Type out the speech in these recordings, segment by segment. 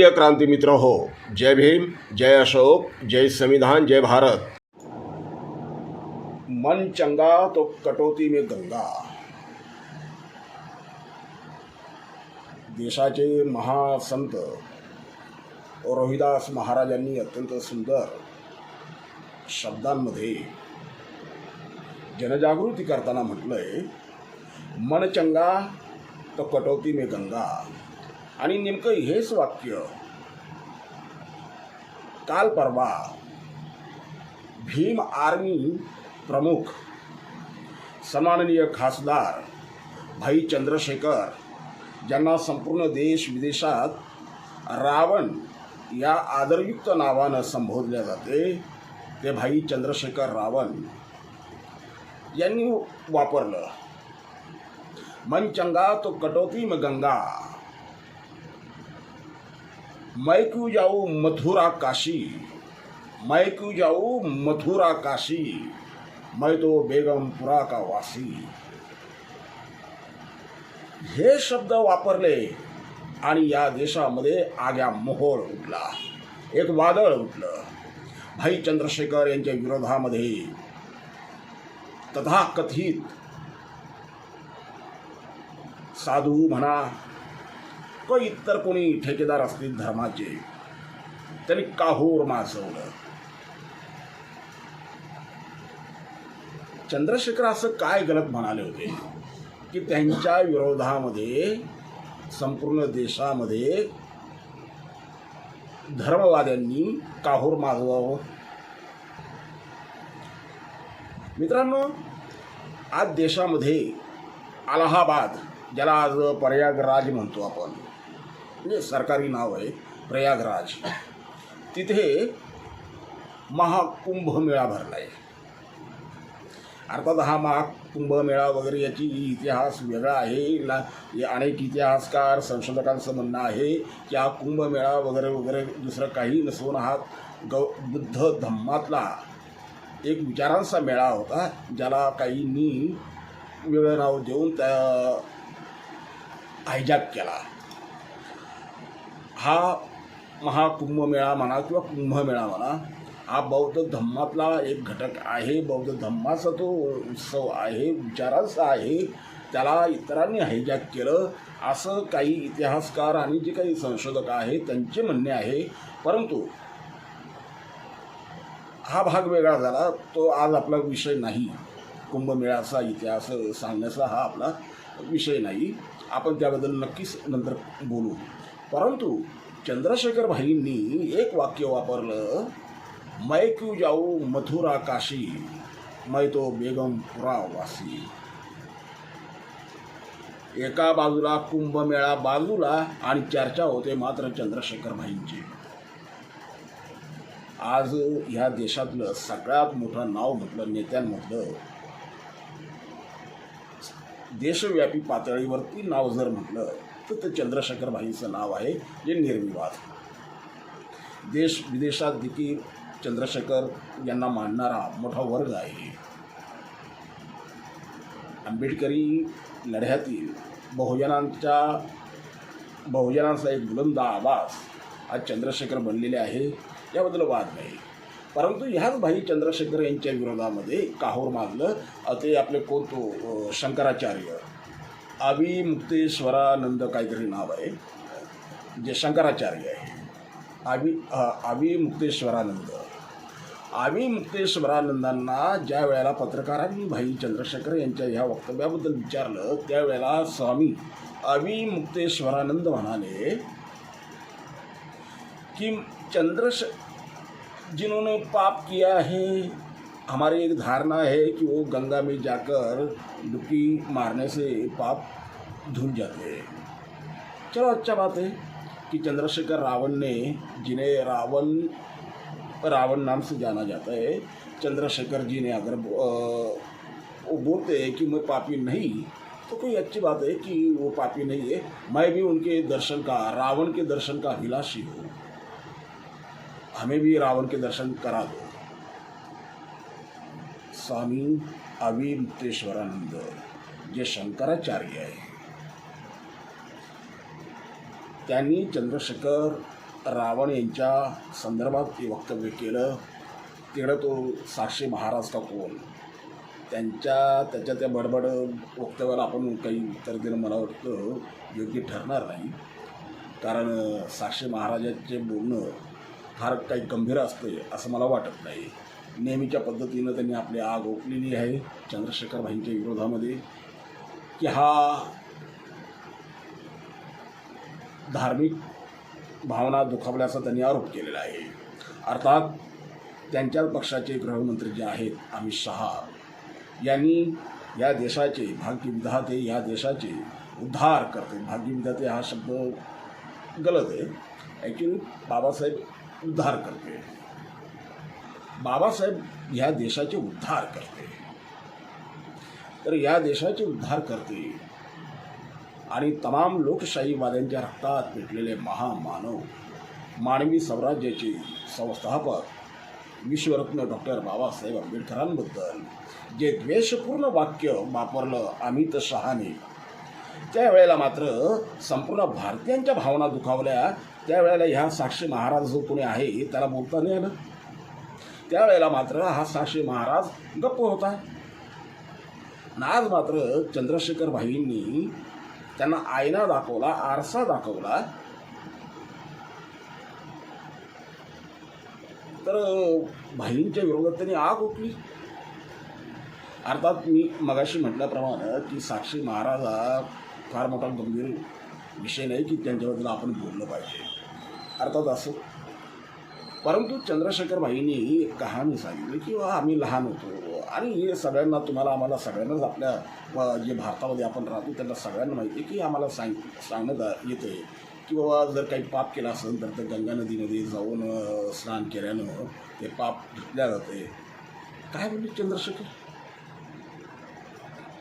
प्रिय क्रांती मित्र हो, जय भीम, जय अशोक, जय संविधान, जय भारत। मन चंगा तो कटौती में गंगा। देशाचे महासंत रोहिदास महाराजांनी अत्यंत सुंदर शब्दांमध्ये जनजागृती करताना म्हटलंय, मन चंगा तो कटौती में गंगा। आणि नेमकं हेच वाक्य काल परवा भीम आर्मी प्रमुख सन्माननीय खासदार भाई चंद्रशेखर, ज्यांना संपूर्ण देश विदेशात रावण या आदरयुक्त नावानं संबोधले जाते, ते भाई चंद्रशेखर रावण यांनी वापरलं, मन चंगा तो कटौती में गंगा। मैं क्यों जाऊँ मथुरा काशी, मैं क्यों जाऊँ मथुरा काशी, मैं तो बेगमपुरा का वासी। हे शब्द वापरले आणि या देशामध्ये आग्या मोहोळ उठला, एक वादळ उठलं। भाई चंद्रशेखर यांच्या विरोधामध्ये तथाकथित साधू म्हणा किंवा इतर कोणी ठेकेदार असतील धर्माचे, त्यांनी काहूर माजवलं। चंद्रशेखर असं काय गलत म्हणाले होते की त्यांच्या विरोधामध्ये संपूर्ण देशामध्ये धर्मवाद्यांनी काहूर माजवावं? मित्रांनो, आज देशामध्ये अलाहाबाद, ज्याला आज प्रयागराज म्हणतो आपण, म्हणजे सरकारी नाव आहे प्रयागराज, तिथे महाकुंभ मेळा भरला आहे। अर्थात हा महाकुंभ मेळा वगैरे याची इतिहास वेगळा आहे। अनेक इतिहासकार संशोधकांचं म्हणणं आहे की हा कुंभमेळा वगैरे वगैरे दुसरं काही नसून हा बुद्ध धम्मातला एक विचारांचा मेळा होता, ज्याला काहींनी वेगळं नाव देऊन त्या हायजॅक केला। हा महाकुंभमेळा म्हणा किंवा कुंभमेळा म्हणा, हा बौद्ध धम्मातला एक घटक आहे। बौद्ध धम्माचा तो उत्सव आहे, विचारांचा आहे, त्याला इतरांनी हायजॅक केलं असं काही इतिहासकार आणि जे काही संशोधक आहेत त्यांचे म्हणणे आहे। परंतु हा भाग वेगळा झाला, तो आज आपला विषय नाही। कुंभमेळ्याचा इतिहास सांगण्याचा हा आपला विषय नाही, आपण त्याबद्दल नक्कीच नंतर बोलू। परंतु चंद्रशेखर भाईंनी एक वाक्य वापरलं, मैं क्यों जाऊँ मथुरा काशी, मैं तो बेगमपुरा वासी। एका बाजूला कुंभमेळा बाजूला आणि चर्चा होते मात्र चंद्रशेखर भाईंची। आज ह्या देशातलं सगळ्यात मोठं नाव म्हटलं, नेत्यांमधलं देशव्यापी पातळीवरती नाव जर म्हटलं तर ते चंद्रशेखर भाईंचं नाव आहे, जे निर्विवाद देश विदेशात देखील चंद्रशेखर यांना मानणारा मोठा वर्ग आहे। आंबेडकरी लढ्यातील बहुजनांचा एक बुलंद आवाज आज चंद्रशेखर बनलेले आहे, याबद्दल वाद नाही। परंतु ह्याच भाई चंद्रशेखर यांच्या विरोधामध्ये काहूर माजलं ते आपले कोणतो शंकराचार्य, अविमुक्तेश्वरानंद काहीतरी नाव आहे, जे शंकराचार्य आहे, अविमुक्तेश्वरानंदांना ज्या वेळेला पत्रकारांनी भाई चंद्रशेखर यांच्या ह्या वक्तव्याबद्दल विचारलं, त्यावेळेला स्वामी अविमुक्तेश्वरानंद म्हणाले कि जिन्होंने पाप किया है, हमारी एक धारणा है कि वो गंगा में जाकर डुबकी मारने से पाप धुल जाते हैं। चलो, अच्छा बात है कि चंद्रशेखर रावण ने, जिन्हें रावण नाम से जाना जाता है, चंद्रशेखर जी ने अगर वो बोलते हैं कि मैं पापी नहीं, तो कोई अच्छी बात है कि वो पापी नहीं है। मैं भी उनके दर्शन का, रावण के दर्शन का अभिलाषी हूँ, हमें भी रावण के दर्शन करा दो। स्वामी अविमुक्तेश्वरानंद, जे शंकराचार्य आहे, त्यांनी चंद्रशेखर रावण यांच्या संदर्भात ते वक्तव्य केलं, तिकडं तो साक्षी महाराज का कोण त्याच्या त्या बडबड वक्तव्याला आपण काही उत्तर देणं मला वाटतं योग्य ठरणार नाही. कारण साक्षी महाराजांचे बोलणं फार काही गंभीर असते असं मला वाटत नाही. नेहमीच्या पद्धतीनं त्यांनी आपली आग ओकलेली आहे चंद्रशेखर भाईंच्या विरोधामध्ये की हा धार्मिक भावना दुखावल्याचा त्यांनी आरोप केलेला आहे. अर्थात त्यांच्याच पक्षाचे गृहमंत्री जे आहेत अमित शहा यांनी या देशाचे भाग्यविधाते, या देशाचे उद्धार करते, भाग्यविधाते हा शब्द गलत आहे, ॲक्च्युली बाबासाहेब उद्धार करते, बाबासाहेब ह्या देशाचे उद्धार करते. तर या देशाचे उद्धार करते आणि तमाम लोकशाहीवाद्यांच्या रक्तात पेटलेले महामानव, मानवी स्वराज्याचे संस्थापक विश्वरत्न डॉक्टर बाबासाहेब आंबेडकरांबद्दल जे द्वेषपूर्ण वाक्य वापरलं अमित शहाने, त्यावेळेला मात्र संपूर्ण भारतीयांच्या भावना दुखावल्या. त्यावेळेला ह्या साक्षी महाराज जो कोणी आहे त्याला बोलता नाही आलं. त्यावेळेला मात्र हा साक्षी महाराज गप्प होता. आज मात्र चंद्रशेखर भाईंनी त्यांना आयना दाखवला, आरसा दाखवला, तर भाईंच्या विरोधात त्यांनी आग ओकली. अर्थात मी मगाशी म्हटल्याप्रमाणे की साक्षी महाराज हा फार मोठा गंभीर विषय नाही की त्यांच्याबद्दल आपण बोललं पाहिजे, अर्थात असं. परंतु चंद्रशेखर भाईंनी एक कहाणी सांगितली की आम्ही लहान होतो आणि हे सगळ्यांना, तुम्हाला आम्हाला सगळ्यांनाच आपल्या जे भारतामध्ये आपण राहतो त्यांना सगळ्यांना माहिती आहे की आम्हाला सांगण्यात येतं की बाबा जर काही पाप केलं असेल तर गंगा नदीमध्ये जाऊन स्नान केल्यानं ते पाप धुतल्या जाते. काय बोलले चंद्रशेखर?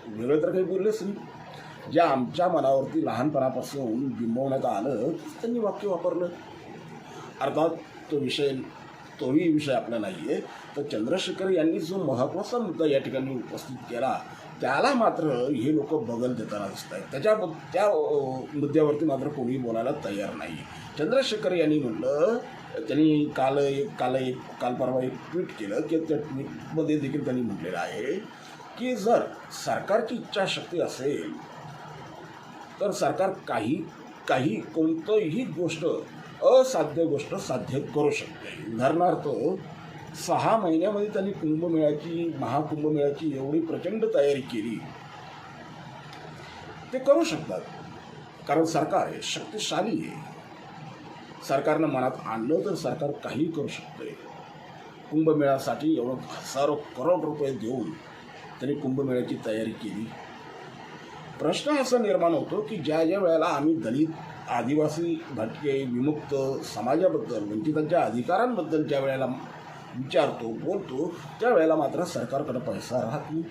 वेगळं तर काही बोललेच नाही. ज्या आमच्या मनावरती लहानपणापासून बिंबवण्यात आलं त्यांनी वाक्य वापरलं. अर्थात तोही विषय आपला नाही आहे. तर चंद्रशेखर यांनी जो महत्त्वाचा मुद्दा या ठिकाणी उपस्थित केला त्याला मात्र हे लोक बगल देताना दिसत आहेत. त्या मुद्द्यावरती मात्र कोणी बोलायला तयार नाही. चंद्रशेखर यांनी म्हटलं, त्यांनी काल परवा एक ट्विट केलं की त्या ट्विटमध्ये देखील त्यांनी म्हटलेलं आहे की जर सरकारची इच्छाशक्ती असेल तर सरकार काही कोणतंही गोष्ट, असाध्य गोष्ट साध्य करू शकते. उदाहरणार्थ 6 महिन्यामध्ये त्यांनी महाकुंभमेळ्याची एवढी प्रचंड तयारी केली. ते करू शकतात कारण सरकार आहे, शक्तिशाली आहे. सरकारनं मनात आणलं तर सरकार काही करू शकते. कुंभमेळ्यासाठी एवढं हजारो करोड रुपये देऊन त्यांनी कुंभमेळ्याची तयारी केली. प्रश्न असा निर्माण होतो की ज्या वेळेला आम्ही दलित, आदिवासी, भटके, विमुक्त समाजाबद्दल, वंचितांच्या अधिकारांबद्दल ज्या वेळेला विचारतो, बोलतो, त्यावेळेला मात्र सरकारकडे पैसा राहत नाही.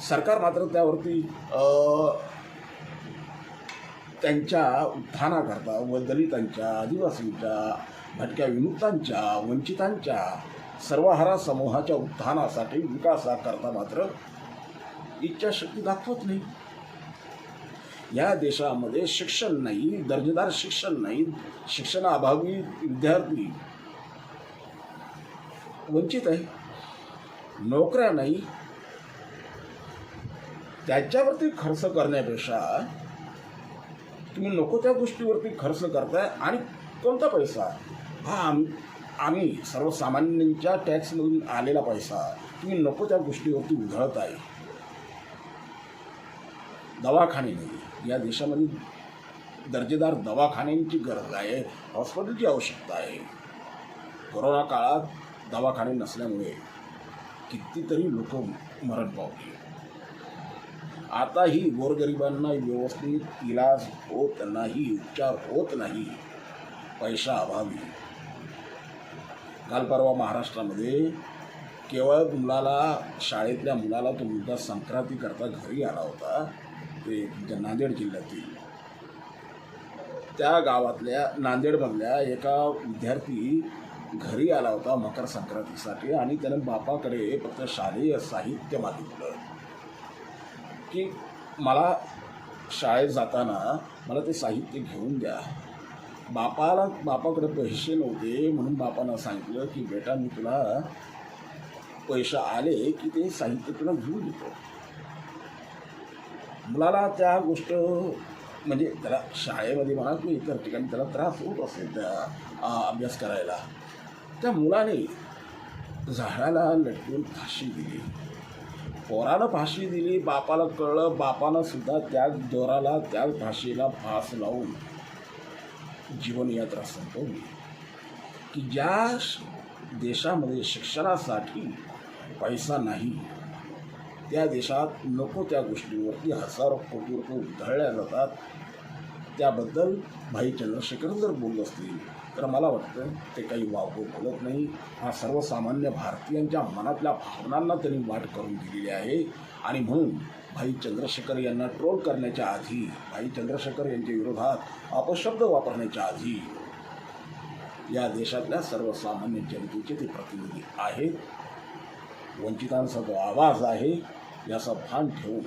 सरकार मात्र त्यावरती त्यांच्या उत्थानाकरता व दलितांच्या, आदिवासींच्या, भटक्या, विमुक्तांच्या, वंचितांच्या, सर्वहारा समूहाच्या उत्थानासाठी, विकासाकरता मात्र इच्छाशक्ती दाखवत नाही. या देशामध्ये शिक्षण नाही, दर्जेदार शिक्षण नाही, शिक्षणाअभावी विद्यार्थी वंचित आहे, नोकऱ्या नाही. त्याच्यावरती खर्च करण्यापेक्षा तुम्ही नको त्या गोष्टीवरती खर्च करताय. आणि कोणता पैसा? हा आम्ही सर्वसामान्यांच्या टॅक्समधून आलेला पैसा तुम्ही नको त्या गोष्टीवरती उधळताय. दवाखाने नाही, या देशामध्ये दर्जेदार दवाखान्यांची गरज आहे, हॉस्पिटलची आवश्यकता आहे. कोरोना काळात दवाखाने नसल्यामुळे कितीतरी लोक मरण पावले. आताही गोरगरिबांना व्यवस्थित इलाज होत नाही, उपचार होत नाही, पैसा अभावी. काल परवा महाराष्ट्रामध्ये केवळ शाळेतल्या मुलाला तो मुलगा संक्रांतीकरता घरी आला होता. ते नांदेड जिल्ह्यातील त्या गावातल्या, नांदेडमधल्या एका विद्यार्थी घरी आला होता मकर संक्रांतीसाठी आणि त्याने बापाकडे फक्त शालेय साहित्य मागितलं की मला शाळेत जाताना मला ते साहित्य घेऊन द्या. बापाकडे पैसे नव्हते म्हणून बापानं सांगितलं की बेटा मी तुला पैसे आले की ते साहित्य तुला घेऊन येतो. मुलाला त्या गोष्ट म्हणजे त्याला शाळेमध्ये म्हणा किंवा इतर ठिकाणी त्याला त्रास होत असेल त्या अभ्यास करायला. त्या मुलाने झाडाला लटकून फाशी दिली. पोरानं फाशी दिली, बापाला कळलं. बापानं सुद्धा त्याच दोराला त्याच फाशीला फास लावून जीवनयात्रा संपवली. की ज्या देशामध्ये शिक्षणासाठी पैसा नाही त्या देशात नको त्या गोष्टींवरती हजारो कोटी रुपये उधळल्या जातात. त्याबद्दल भाई चंद्रशेखर जर बोलत असतील तर मला वाटतं ते काही वावगं बोलत नाही. हा सर्वसामान्य भारतीयांच्या मनातल्या भावनांना त्यांनी वाट करून दिलेली आहे. आणि म्हणून भाई चंद्रशेखर यांना ट्रोल करण्याच्या आधी, भाई चंद्रशेखर यांच्या विरोधात अपशब्द वापरण्याच्या आधी या देशातल्या सर्वसामान्य जनतेचे ते प्रतिनिधी आहेत. वंचितांचा जो आवाज आहे याचा भान ठेवून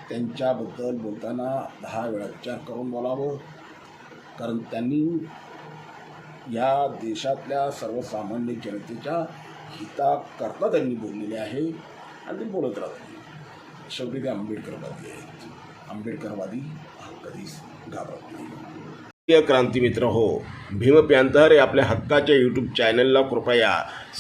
त्यांच्याबद्दल बोलताना 10 वेळा विचार करून बोलावं. कारण त्यांनी या देशातल्या सर्वसामान्य जनतेच्या हिताकरता त्यांनी बोललेले आहे आणि ते बोलत राहतील. शेवटी ते आंबेडकरवादी आहेत. आंबेडकरवादी हा कधीच घाबरत नाही. क्रांती मित्र हो, भीम पॅंथर हे आपल्या हक्काच्या यूट्यूब चॅनलला कृपया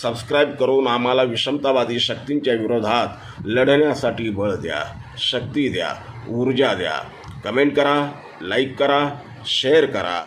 सबस्क्राईब करून आम्हाला विषमतावादी शक्तींच्या विरोधात लढण्यासाठी बळ द्या, शक्ती द्या, ऊर्जा द्या. कमेंट करा, लाईक करा, शेअर करा.